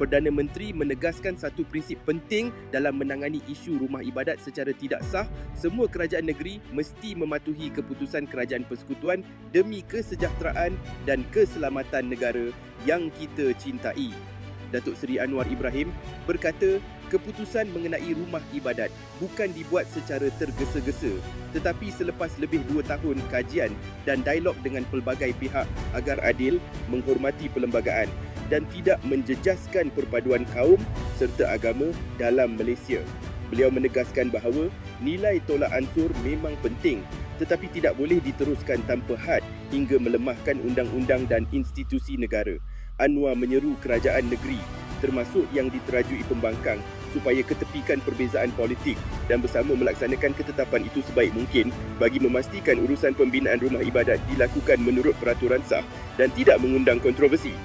Perdana Menteri menegaskan satu prinsip penting dalam menangani isu rumah ibadat secara tidak sah. Semua kerajaan negeri mesti mematuhi keputusan Kerajaan Persekutuan demi kesejahteraan dan keselamatan negara yang kita cintai. Datuk Seri Anwar Ibrahim berkata, keputusan mengenai rumah ibadat bukan dibuat secara tergesa-gesa, tetapi selepas lebih 2 tahun kajian dan dialog dengan pelbagai pihak agar adil, menghormati perlembagaan dan tidak menjejaskan perpaduan kaum serta agama dalam Malaysia. Beliau menegaskan bahawa nilai tolak ansur memang penting, tetapi tidak boleh diteruskan tanpa had hingga melemahkan undang-undang dan institusi negara. Anwar menyeru kerajaan negeri, termasuk yang diterajui pembangkang, supaya ketepikan perbezaan politik dan bersama melaksanakan ketetapan itu sebaik mungkin bagi memastikan urusan pembinaan rumah ibadat dilakukan menurut peraturan sah dan tidak mengundang kontroversi.